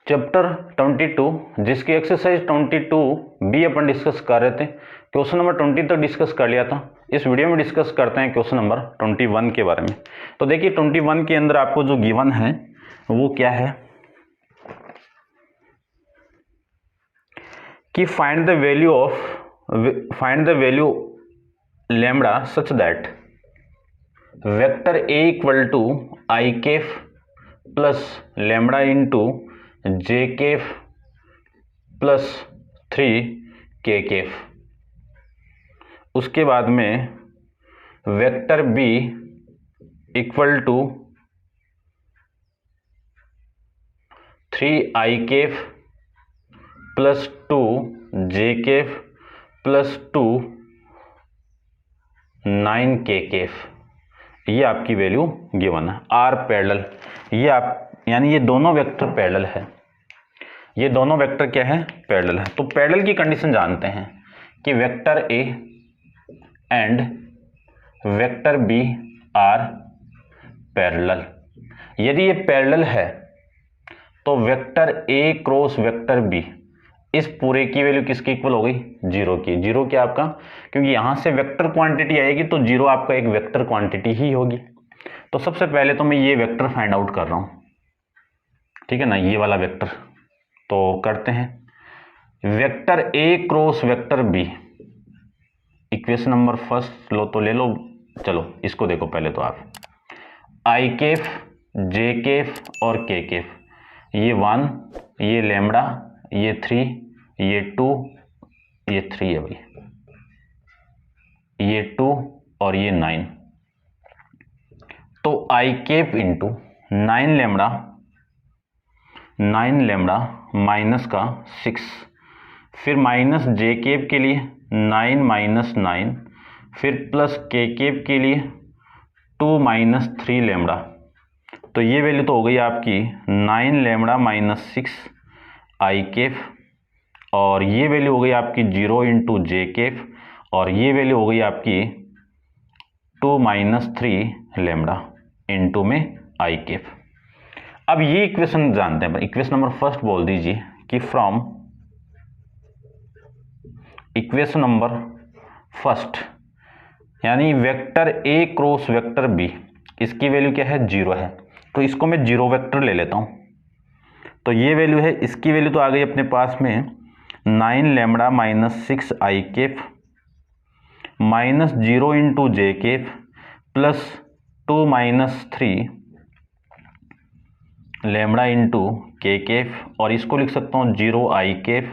Chapter 22 जिसकी exercise 22 B अपन discuss कर रहे थे। क्वेश्चन नंबर 20 तक डिस्कस कर लिया था। इस वीडियो में डिस्कस करते हैं क्वेश्चन नंबर 21 के बारे में। तो देखिए 21 के अंदर आपको जो गिवन है वो क्या है कि find the value lambda such that vector A equal to i cap plus lambda into J cap plus 3 k cap. उसके बाद में vector B equal to 3 i cap plus 2 j cap plus 2 9 k cap. ये आपकी value given है। Are parallel, ये आप यानी ये दोनों वेक्टर पैरेलल है। ये दोनों वेक्टर क्या है? पैरेलल है। तो पैरेलल की कंडीशन जानते हैं कि vector A and vector B are parallel. यदि ये पैरेलल है तो vector A cross vector B इस पूरे की वैल्यू किसकी इक्वल हो गई? जीरो की। जीरो क्या आपका? क्योंकि यहां से वेक्टर क्वांटिटी आएगी तो जीरो आपका एक वेक्टर क्वांटिटी ही होगी। तो सबसे पहले तो मैं ये वेक्टर फाइंड आउट कर रहा हूं, ठीक है ना, ये वाला वेक्टर। तो करते हैं vector A cross vector B. Equation number first लो तो ले लो। चलो इसको देखो पहले तो आप, आई कैफ जे कैफ और के कैफ, ये 1 ये लैम्बडा ये 3 ये 2 ये 3 है भाई, ये 2 और ये 9। तो आई कैफ इंटू 9 लैम्बडा माइनस का 6, फिर माइनस जे कैप के लिए 9 माइनस 9, फिर प्लस के कैप के लिए 2 माइनस 3 लैम्बडा। तो ये वैल्यू तो हो गई आपकी 9 लैम्बडा माइनस 6 आई कैफ, और ये वैल्यू हो गई आपकी 0 इंटू जे कैफ, और ये वैल्यू हो गई आपकी 2 माइनस 3 लैम्बडा इंटू में आई कैफ। अब ये इक्वेशन जानते हैं। इक्वेशन नंबर फर्स्ट बोल दीजिए कि फ्रॉम इक्वेशन नंबर फर्स्ट यानी vector A cross vector B, इसकी वैल्यू क्या है? 0 है। तो इसको मैं 0 वेक्टर ले लेता हूं। तो ये वैल्यू है, इसकी वैल्यू तो आ गई अपने पास में 9 lambda minus 6 I cap minus 0 into J cap plus 2 minus 3 lambda into K cap, और इसको लिख सकता हूँ 0 आई कैफ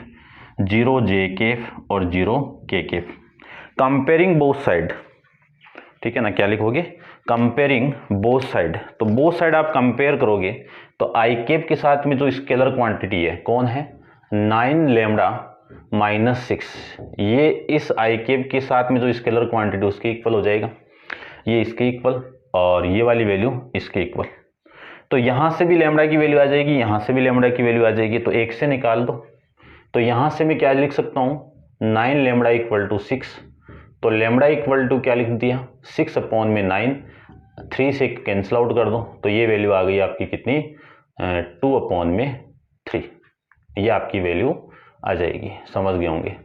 0 जे कैफ और 0 के कैफ। कंपेयरिंग बोथ साइड, ठीक है ना, क्या लिखोगे? Comparing both side. तो बोथ साइड आप कंपेयर करोगे तो आई कैफ के साथ में जो स्केलर क्वांटिटी है कौन है? 9 लैम्बडा माइनस 6, ये इस आई कैफ के साथ में जो स्केलर क्वांटिटी उसके इक्वल हो जाएगा, ये इसके इक्वल, और ये वाली वैल्यू इसके इक्वल। तो यहां से भी लैम्बडा की वैल्यू आ जाएगी, यहां से भी लैम्बडा की वैल्यू आ जाएगी। तो एक से निकाल दो। तो यहां से मैं क्या लिख सकता हूं? 9 लैम्बडा इक्वल टू 6। तो लैम्बडा इक्वल टू क्या लिख दिया? 6 अपॉन में 9, 3 से कैंसिल आउट कर दो। तो ये वैल्यू आ गई आपकी कितनी? 2 अपॉन में 3। ये आपकी वैल्यू आ जाएगी। समझ गए होंगे,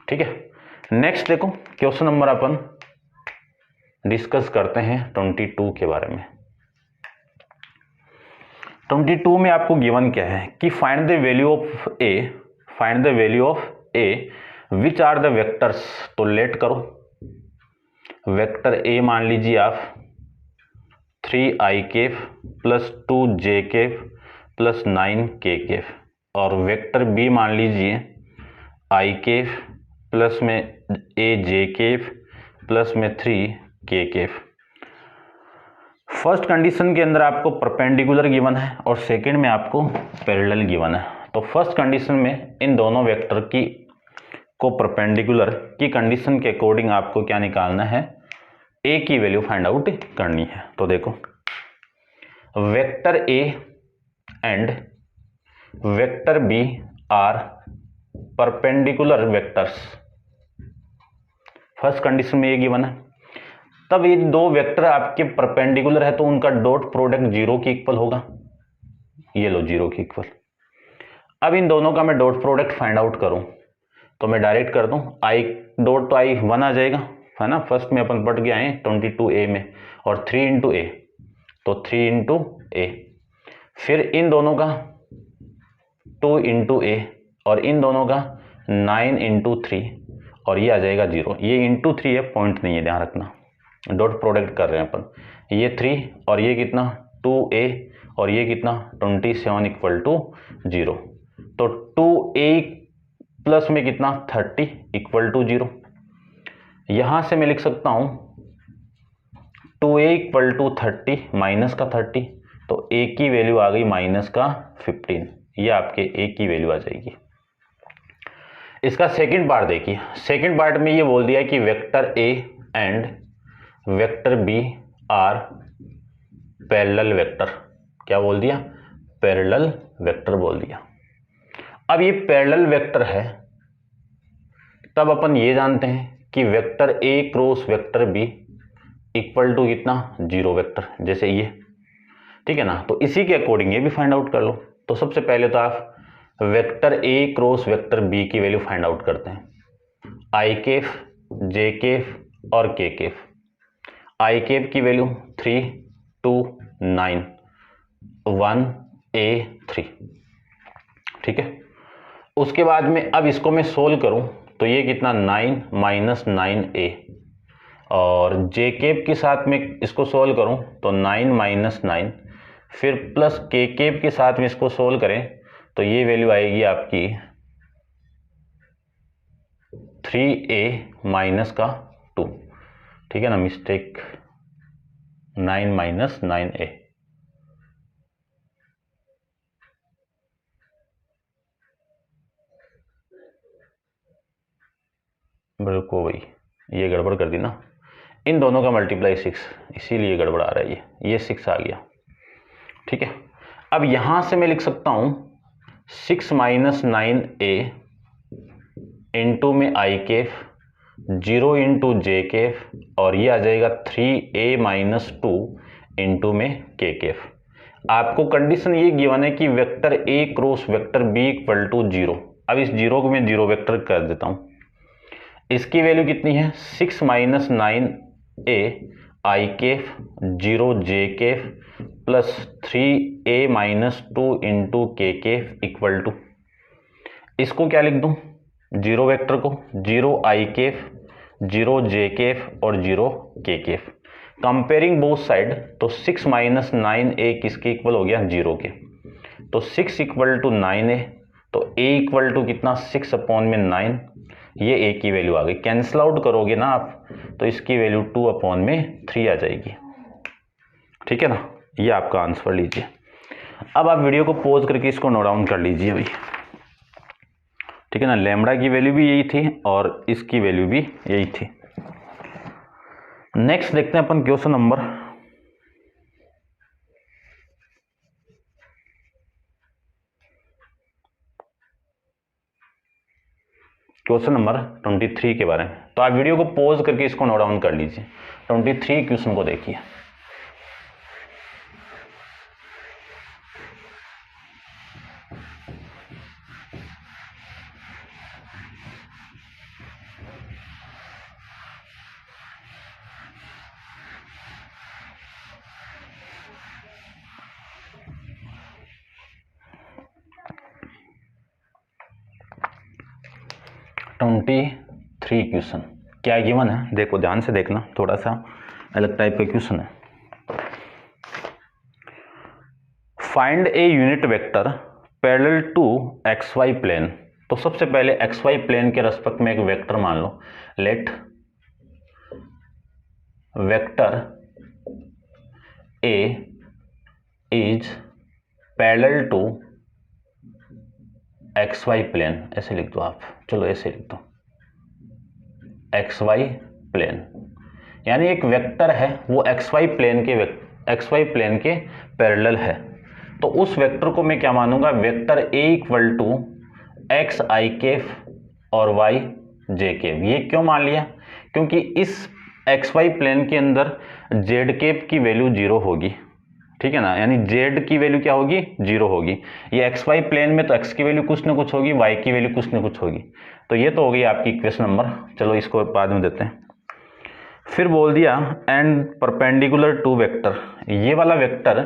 ठीक है। नेक्स्ट देखो क्वेश्चन नंबर अपन डिस्कस करते हैं 22 के बारे में। 22 में आपको गिवन क्या है कि find the value of A which are the vectors. तो लेट करो, वेक्टर ए मान लीजिए आप 3 i cap plus 2 j cap plus 9 k cap, और वेक्टर बी मान लीजिए आई कैफ प्लस में ए जे कैफ प्लस में 3 के कैफ। फर्स्ट कंडीशन के अंदर आपको परपेंडिकुलर गिवन है और सेकंड में आपको पैरेलल गिवन है। तो फर्स्ट कंडीशन में इन दोनों वेक्टर की को परपेंडिकुलर की कंडीशन के अकॉर्डिंग आपको क्या निकालना है? ए की वैल्यू फाइंड आउट करनी है। तो देखो vector A and vector B are perpendicular vectors. First condition में ये गिवन है। तब ये दो वेक्टर आपके परपेंडिकुलर है तो उनका डॉट प्रोडक्ट 0 के इक्वल होगा। ये लो 0 के इक्वल। अब इन दोनों का मैं डॉट प्रोडक्ट फाइंड आउट करूं तो मैं डायरेक्ट कर दूं, आई डॉट तो आई 1 आ जाएगा, है ना। फर्स्ट में अपन पढ़ के आए 22a में, और 3 इंटू ए, तो 3 इंटू ए, फिर इन दोनों का 2 इंटू ए, और इन दोनों का 9 इंटू 3, और ये आ जाएगा 0। ये इंटू 3 है, पॉइंट नहीं है, ध्यान रखना, डॉट प्रोडक्ट कर रहे हैं अपन। ये 3 और ये कितना 2a, और ये कितना 27 इक्वल टू 0। तो 2a प्लस में कितना 30 इक्वल टू 0। यहां से मैं लिख सकता हूं 2a इक्वल टू 30 माइनस का 30, तो a की वैल्यू आ गई माइनस का 15। ये आपके a की वैल्यू आ जाएगी। इसका सेकंड पार्ट देखिए, सेकंड पार्ट में ये बोल दिया कि vector a and vector b are parallel vector. क्या बोल दिया? पैरेलल वेक्टर बोल दिया। अब ये पैरेलल वेक्टर है, तब अपन ये जानते हैं कि vector a cross vector b equal to कितना 0 वेक्टर, जैसे ये, ठीक है ना। तो इसी के अकॉर्डिंग ये भी फाइंड आउट कर लो। तो सबसे पहले तो आप vector a cross vector b की वैल्यू फाइंड आउट करते हैं, आई कैफ, जे कैफ और के कैफ। आई कैफ की वैल्यू 3 2 9 1 a 3, ठीक है। उसके बाद में अब इसको मैं सोल्व करूं तो ये कितना 9 माइनस 9a, और जे कैप के साथ में इसको सोल्व करूं तो 9 माइनस 9, फिर प्लस के कैप के साथ में इसको सोल्व करें तो ये वैल्यू आएगी आपकी 3a माइनस का 2, ठीक है ना, मिस्टेक, 9 माइनस 9a। बिल्कुल भाई, ये गड़बड़ कर दी ना, इन दोनों का मल्टीप्लाई 6, इसीलिए गड़बड़ आ रहा है। ये 6 आ गया, ठीक है। अब यहां से मैं लिख सकता हूं 6 माइनस 9a इंटू में आई कैफ, 0 इंटू जे कैफ, और ये आ जाएगा 3a माइनस 2 इंटू में के कैफ। आपको कंडीशन ये गिवन है कि vector a cross vector b equal to 0। अब इस 0 को मैं 0 वेक्टर कर देता हूं। इसकी वैल्यू कितनी है 6 minus 9a I cap 0 J cap plus 3a minus 2 into K cap equal to, इसको क्या लिख दूं 0 वेक्टर को 0 आई कैफ 0 जे कैफ और 0 के कैफ। कंपेयरिंग बोथ साइड, तो 6 माइनस 9a किसके इक्वल हो गया 0 के, तो 6 इक्वल टू 9a, तो a इक्वल टू कितना 6 अपॉन में 9, ये a की वैल्यू आ गई। कैंसिल आउट करोगे ना आप तो इसकी वैल्यू 2 अपॉन में 3 आ जाएगी, ठीक है ना। ये आपका आंसर लीजिए। अब आप वीडियो को पॉज करके इसको नोट डाउन कर लीजिए भाई, ठीक है ना। लैम्बडा की वैल्यू भी यही थी और इसकी वैल्यू भी यही थी। नेक्स्ट देखते हैं अपन क्वेश्चन नंबर क्वेश्चन नंबर 23 के बारे में। तो आप वीडियो को पॉज करके इसको नोट डाउन कर लीजिए। 23 क्वेश्चन को देखिए। थ्री क्वेश्चन क्या गिवन है, देखो ध्यान से देखना, थोड़ा सा अलग टाइप का क्वेश्चन है। Find a unit vector parallel to X Y plane. तो सबसे पहले एक्स वाई प्लेन के रेस्पेक्ट में एक वेक्टर मान लो, let vector A is parallel to X Y plane, ऐसे लिख दो आप, चलो ऐसे लिख दो एक्स वाई प्लेन, यानी एक वेक्टर है वो एक्स वाई प्लेन के पैरेलल है। तो उस वेक्टर को मैं क्या मानूंगा, vector A equal to X I cap और वाई जे कैफ। ये क्यों मान लिया, क्योंकि इस एक्स वाई प्लेन के अंदर जेड कैफ की वैल्यू 0 होगी, ठीक है ना, यानी z की वैल्यू क्या होगी, 0 होगी। ये एक्स वाई प्लेन में तो x की वैल्यू कुछ ना कुछ होगी, y की वैल्यू कुछ ना कुछ होगी। तो ये तो हो गई आपकी इक्वेशन नंबर, चलो इसको बाद में देते हैं। फिर बोल दिया एंड परपेंडिकुलर टू वेक्टर, ये वाला वेक्टर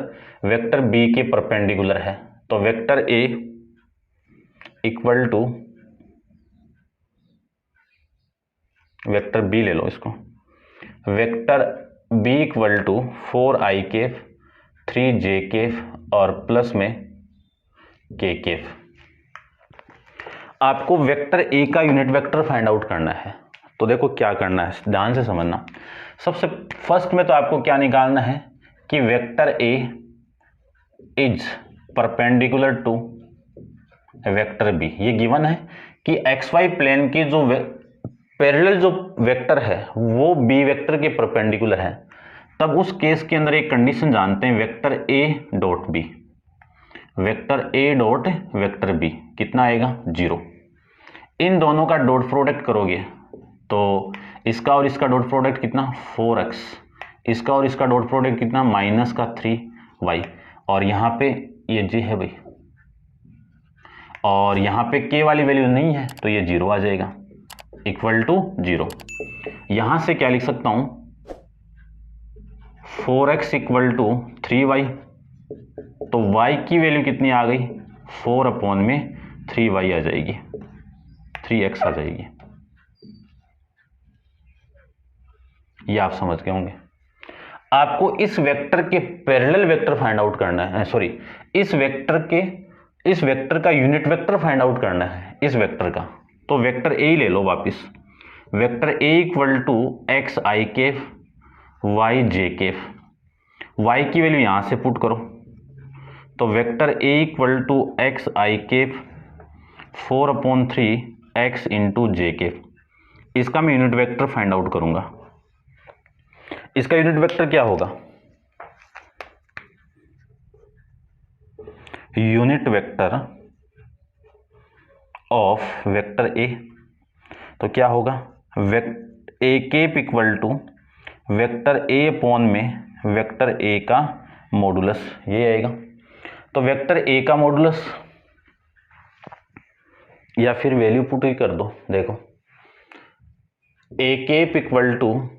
वेक्टर b के परपेंडिकुलर है। तो vector a equal to vector b ले लो इसको, vector b equal to 4i cap 3j cap और प्लस में k केफ। आपको वेक्टर a का यूनिट वेक्टर फाइंड आउट करना है। तो देखो क्या करना है, ध्यान से समझना। सबसे फर्स्ट में तो आपको क्या निकालना है कि vector a is perpendicular to vector b। ये गिवन है कि एक्स वाई प्लेन की जो पैरेलल जो वेक्टर है वो b वेक्टर के परपेंडिकुलर है। तब उस केस के अंदर एक कंडीशन जानते हैं, vector a dot b, vector a dot vector b कितना आएगा, 0। इन दोनों का डॉट प्रोडक्ट करोगे तो इसका और इसका डॉट प्रोडक्ट कितना, 4x, इसका और इसका डॉट प्रोडक्ट कितना, माइनस का 3y, और यहाँ पे ये जी है भाई, और यहाँ पे k वाली वैल्यू नहीं है तो ये 0 आ जाएगा, इक्वल टू 0। यहाँ से क्या लिख सकता हूँ, 4x इक्वल टू 3y, तो y की वैल्यू कितनी आ गई, 4 अपॉन में 3y आ जाएगी, 3x आ जाएगी। ये आप समझ गए होंगे। आपको इस वेक्टर के पैरेलल वेक्टर फाइंड आउट करना है, सॉरी इस वेक्टर का यूनिट वेक्टर फाइंड आउट करना है, इस वेक्टर का। तो वेक्टर ए ही ले लो वापस, vector A equal to X I cap Y J cap, Y की वैल्यू यहां से पुट करो, तो vector A equal to X I cap 4/3 X into J cap. इसका मैं यूनिट वेक्टर फाइंड आउट करूंगा। इसका यूनिट वेक्टर क्या होगा, unit vector of vector A, तो क्या होगा, A cap equal to vector A upon में वेक्टर ए का मॉडुलस, ये आएगा। तो वेक्टर ए का मॉडुलस या फिर वैल्यू पुट ही कर दो, देखो A cap equal to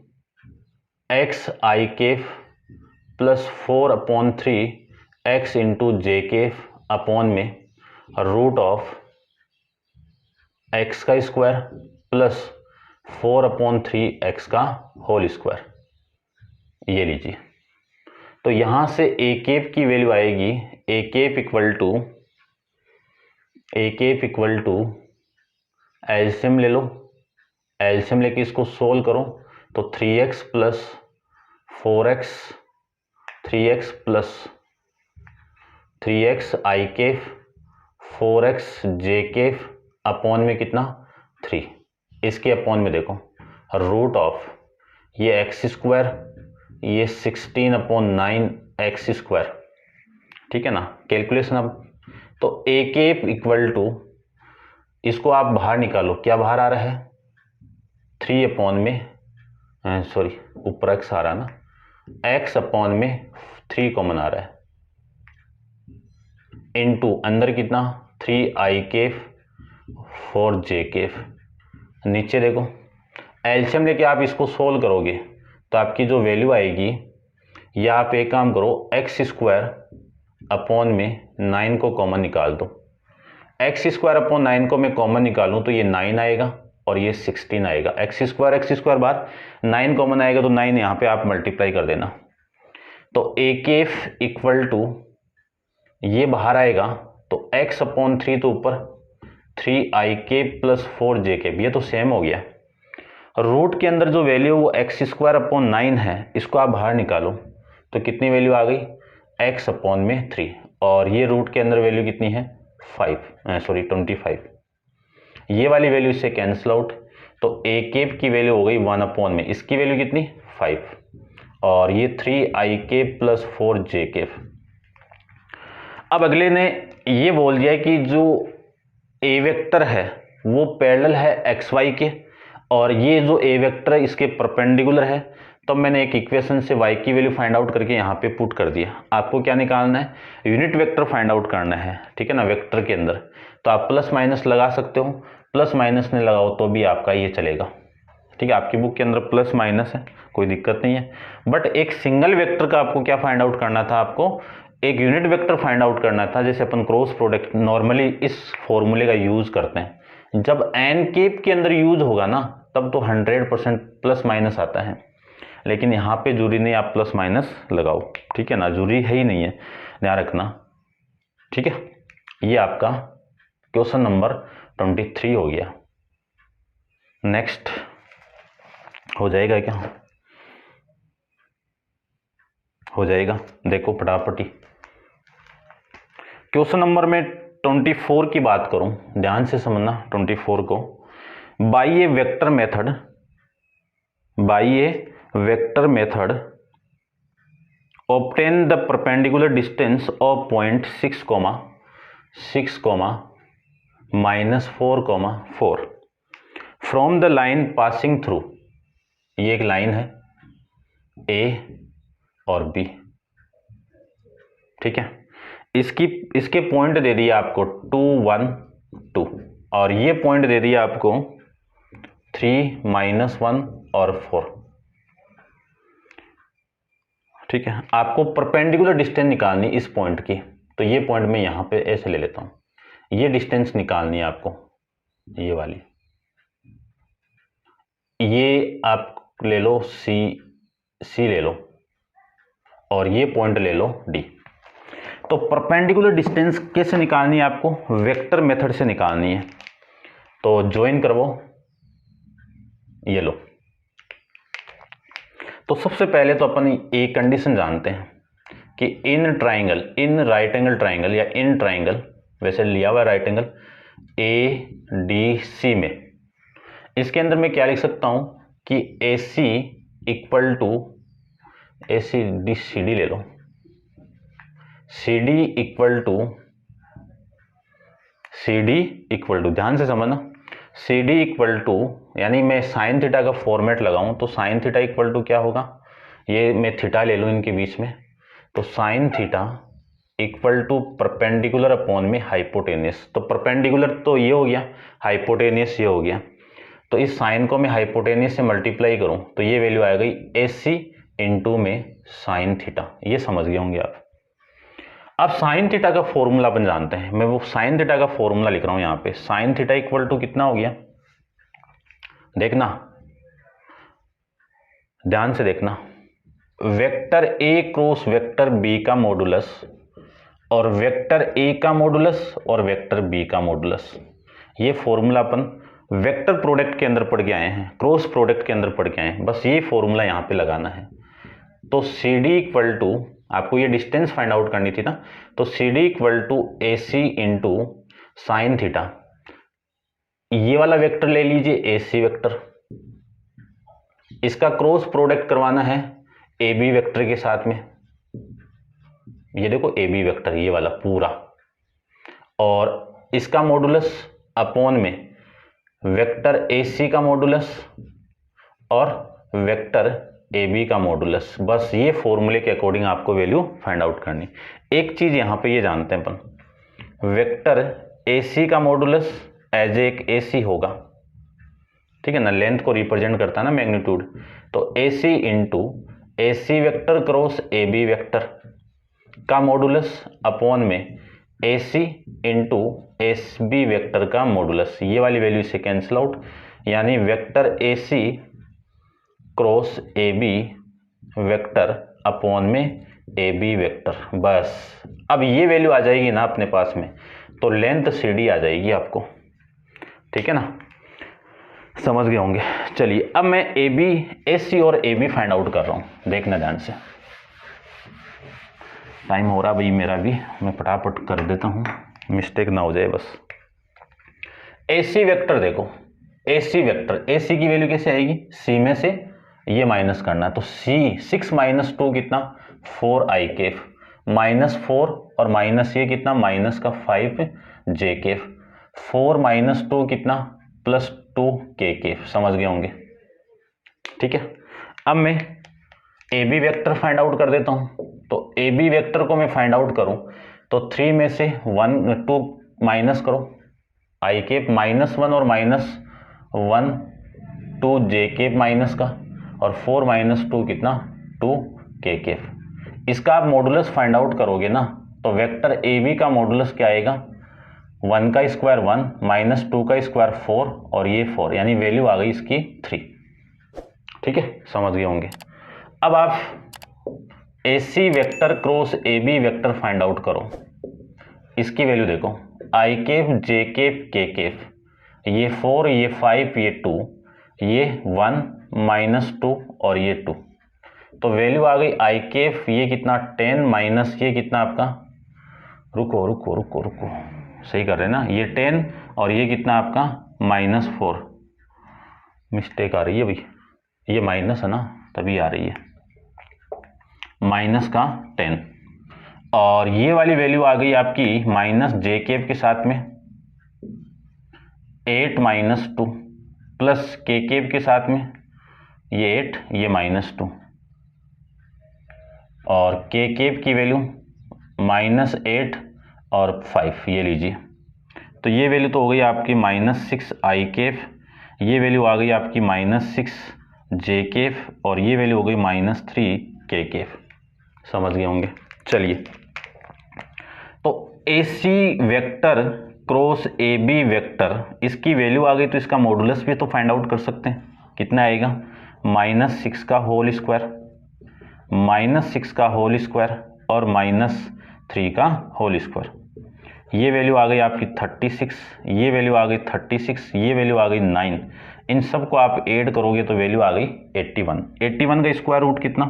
X I cap plus 4/3 X into J cap upon में रूट ऑफ एक्स का स्क्वायर प्लस 4/3 एक्स का होल स्क्वायर, ये लीजिए। तो यहां से ए केप की वैल्यू आएगी, ए केप इक्वल टू एलसीएम ले लो, एलसीएम लेके इसको सोल्व करो तो 3x plus 4x 3x plus 3x आई केफ 4x जे केफ अपॉन में कितना 3, इसके अपॉन में देखो रूट ऑफ ये एक्स स्क्वायर, ये 16/9 एक्स स्क्वायर, ठीक है ना। कैलकुलेशन अब तो ए केप इक्वल टू, इसको आप बाहर निकालो, क्या बाहर आ रहा है 3 अपॉन में, सॉरी ऊपर एक्स आ रहा है ना, एक्स अपॉन में 3 कॉमन आ रहा है, इनटू अंदर कितना 3i केफ 4j केफ, नीचे देखो एलसीएम लेके आप इसको सोल्व करोगे तो आपकी जो वैल्यू आएगी, या आप एक काम करो एक्स स्क्वायर अपॉन में 9 को कॉमन निकाल दो, एक्स स्क्वायर अपॉन 9 को मैं कॉमन निकालूं तो ये 9 आएगा और ये 16 आएगा, एक्स स्क्वायर बाद 9 कॉमन आएगा तो 9 यहाँ पे आप मल्टीप्लाई कर देना। तो ए केफ इक्वल टू ये बाहर आएगा तो x अपॉन 3 तो ऊपर 3i cap plus 4j cap, ये तो सेम हो गया। रूट के अंदर जो वैल्यू वो एक्स स्क्वायर अपॉन 9 है, इसको आप बाहर निकालो तो कितनी वैल्यू आ गई x अपॉन में 3, और ये रूट के अंदर वैल्यू कितनी है 25, ये वाली वैल्यू इससे कैंसिल आउट, तो ए केप की वैल्यू हो गई 1 अपॉन में इसकी वैल्यू कितनी 5, और ये 3i cap plus 4j cap. अब अगले ने ये बोल दिया कि जो ए वेक्टर है वो पैरेलल है एक्स वाई के, और ये जो ए वेक्टर है इसके परपेंडिकुलर है, तो मैंने एक इक्वेशन से y की वैल्यू फाइंड आउट करके यहाँ पे पुट कर दिया। आपको क्या निकालना है, यूनिट वेक्टर फाइंड आउट करना है, ठीक है ना, वेक्टर के अंदर। तो आप प्लस माइनस लगा सकते हो, प्लस माइनस नहीं लगाओ तो भी आपका ये चलेगा, ठीक है। आपकी बुक के अंदर प्लस माइनस है, कोई दिक्कत नहीं है। बट एक सिंगल वेक्टर का आपको क्या फाइंड आउट करना था, आपको एक यूनिट वेक्टर फाइंड आउट करना था। जैसे अपन क्रॉस प्रोडक्ट नॉर्मली इस फॉर्मूले का यूज करते हैं, जब एन केप के अंदर यूज होगा ना तब तो 100% प्लस माइनस आता है, लेकिन यहाँ पे जरूरी नहीं आप प्लस माइनस लगाओ, ठीक है ना, जरूरी है ही नहीं है, ध्यान रखना, ठीक है। ये आपका क्वेश्चन नंबर 23 हो गया। नेक्स्ट हो जाएगा क्या, हो जाएगा, देखो फटाफट ही। क्वेश्चन नंबर में 24 की बात करूं, ध्यान से समझना 24 को। By A vector method, by A vector method obtain the perpendicular distance of point 6, 6, -4, from the line passing through, ये एक लाइन है ए और बी, ठीक है। इसके पॉइंट दे दिया आपको 2, 1, 2, और ये पॉइंट दे दिया आपको 3, -1 और 4, ठीक है। आपको परपेंडिकुलर डिस्टेंस निकालनी इस पॉइंट की, तो ये पॉइंट मैं यहां पे ऐसे ले लेता हूं। ये डिस्टेंस निकालनी है आपको, ये वाली, ये आप ले लो सी ले लो, और ये पॉइंट ले लो डी। तो परपेंडिकुलर डिस्टेंस कैसे निकालनी है आपको, वेक्टर मेथड से निकालनी है। तो ज्वाइन करवो, ये लो। तो सबसे पहले तो अपन एक कंडीशन जानते हैं कि in triangle, in right angle triangle या इन ट्राइंगल, वैसे लिया हुआ राइट एंगल ADC में, इसके अंदर मैं क्या लिख सकता हूं कि AC इक्वल टू CD ले लो, CD इक्वल टू, ध्यान से समझना, CD इक्वल टू, यानी मैं साइन थीटा का फॉर्मेट लगाऊं तो साइन थीटा इक्वल टू क्या होगा, ये मैं थीटा ले लूं इनके बीच में, तो sine theta equal to perpendicular upon में हाइपोटेनियस। तो परपेंडिकुलर तो ये हो गया, हाइपोटेनियस ये हो गया। तो इस साइन को मैं हाइपोटेनियस से मल्टीप्लाई करूं तो ये वैल्यू आ गई AC इंटू में साइन थीटा। ये समझ गए होंगे आप। अब साइन थीटा का फॉर्मूला अपन जानते हैं, मैं वो साइन थीटा का फॉर्मूला लिख रहा हूं यहां पे। साइन थीटा इक्वल टू कितना हो गया, देखना, ध्यान से देखना, vector A cross vector B का मॉडुलस और वेक्टर A का मॉडुलस और वेक्टर B का मॉडुलस। ये फॉर्मूला अपन वेक्टर प्रोडक्ट के अंदर पढ़ के आए हैं, क्रॉस प्रोडक्ट के अंदर पढ़ के आए हैं, बस ये फॉर्मूला यहां पे लगाना है। तो CD इक्वल टू, आपको ये डिस्टेंस फाइंड आउट करनी थी ना, तो CD equal to AC into sine theta, ये वाला वेक्टर ले लीजिए AC वेक्टर, इसका क्रॉस प्रोडक्ट करवाना है AB वेक्टर के साथ में, ये देखो AB वेक्टर ये वाला पूरा, और इसका मॉडुलस अपॉन में वेक्टर AC का मॉडुलस और वेक्टर AB का मॉडुलस। बस ये फॉर्मूले के अकॉर्डिंग आपको वैल्यू फाइंड आउट करनी। एक चीज यहां पे ये जानते हैं अपन, वेक्टर AC का मॉडुलस एज एक AC होगा, ठीक है ना, लेंथ को रिप्रेजेंट करता है ना मैग्नीट्यूड, तो AC into AC vector cross AB vector का मॉडुलस अपॉन में AC इंटू SB वेक्टर का मॉडुलस। ये वाली वैल्यू से कैंसिल आउट, यानी vector AC cross AB vector upon में AB वेक्टर। बस अब ये वैल्यू आ जाएगी ना अपने पास में, तो लेंथ CD आ जाएगी आपको, ठीक है ना, समझ गए होंगे। चलिए अब मैं AC और AB फाइंड आउट कर रहा हूं, देखना ध्यान से, टाइम हो रहा भाई मेरा भी, मैं फटाफट कर देता हूं, मिस्टेक ना हो जाए बस। AC वेक्टर देखो, AC वेक्टर, AC की वैल्यू कैसे आएगी, C में से ये माइनस करना है, तो C 6 - 2 कितना 4i कैफ, -4 और माइनस ये कितना माइनस का 5j कैफ, 4 - 2 कितना +2k कैफ, समझ गए होंगे, ठीक है। अब मैं A B vector find out कर देता हूँ। तो ए बी वेक्टर को मैं फाइंड आउट करूँ तो 3 में से 2 माइनस करो, आई केप -1 और -1 2 जे केप माइनस का, और 4 - 2 कितना 2 के केप। इसका आप मॉडुलस फाइंड आउट करोगे ना, तो वेक्टर ए बी का मॉडुलस क्या आएगा, 1 का स्क्वायर 1 -2 का स्क्वायर 4 और ये 4, यानी वैल्यू आ गई इसकी 3। ठीक है, समझ गए होंगे। अब आप A C vector cross A B vector find out करो। इसकी वैल्यू देखो, I cap J cap K cap, ये 4 ये 5 ये 2, ये 1 -2 और ये 2। तो वैल्यू आ गई आई केप, ये कितना 10 माइनस ये कितना आपका, रुको रुको रुको रुको, सही कर रहे हैं ना, ये 10 और ये कितना आपका -4, मिस्टेक आ रही है भाई, ये माइनस है ना तभी आ रही है, माइनस का 10, और ये वाली वैल्यू आ गई आपकी माइनस जे केप के साथ में 8 -2 प्लस के केप के साथ में ये 8 ये -2, और के केप की वैल्यू -8 और 5, ये लीजिए। तो ये वैल्यू तो हो गई आपकी -6 आई केप, ये वैल्यू आ गई आपकी -6 जे केप, और ये वैल्यू हो गई -3 के केप। समझ गए होंगे। चलिए, तो A C vector cross A B vector, इसकी वैल्यू आ गई तो इसका मॉडुलस भी तो फाइंड आउट कर सकते हैं। कितना आएगा, -6 का होल स्क्वायर, -6 का होल स्क्वायर और -3 का होल स्क्वायर। ये वैल्यू आ गई आपकी 36, ये वैल्यू आ गई 36, ये वैल्यू आ गई 9। इन सब को आप ऐड करोगे तो वैल्यू आ गई 81। 81 का स्क्वायर रूट कितना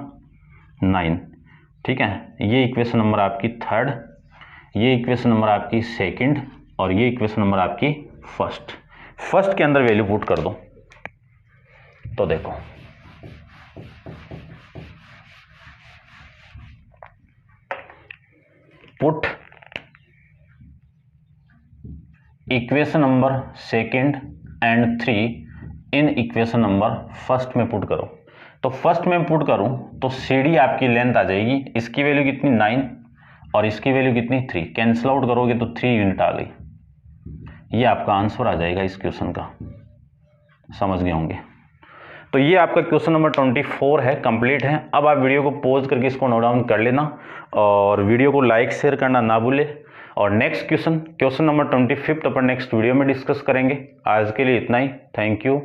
9। ठीक है, ये इक्वेशन नंबर आपकी 3rd, ये इक्वेशन नंबर आपकी 2nd और ये इक्वेशन नंबर आपकी 1st के अंदर वैल्यू पुट कर दो। तो देखो, put equation number 2nd and 3 in equation number 1st में पुट करो। तो 1st में पुट करूं तो सी डी आपकी लेंथ आ जाएगी, इसकी वैल्यू कितनी 9 और इसकी वैल्यू कितनी 3, कैंसिल आउट करोगे तो 3 यूनिट आ गई। ये आपका आंसर आ जाएगा इस क्वेश्चन का। समझ गए होंगे। तो ये आपका क्वेश्चन नंबर 24 है, कंप्लीट है। अब आप वीडियो को पॉज करके इसको नोट डाउन कर लेना और वीडियो को लाइक शेयर करना ना भूले। और नेक्स्ट क्वेश्चन नंबर 25 अपन नेक्स्ट वीडियो में डिस्कस करेंगे। आज के लिए इतना ही। Thank you.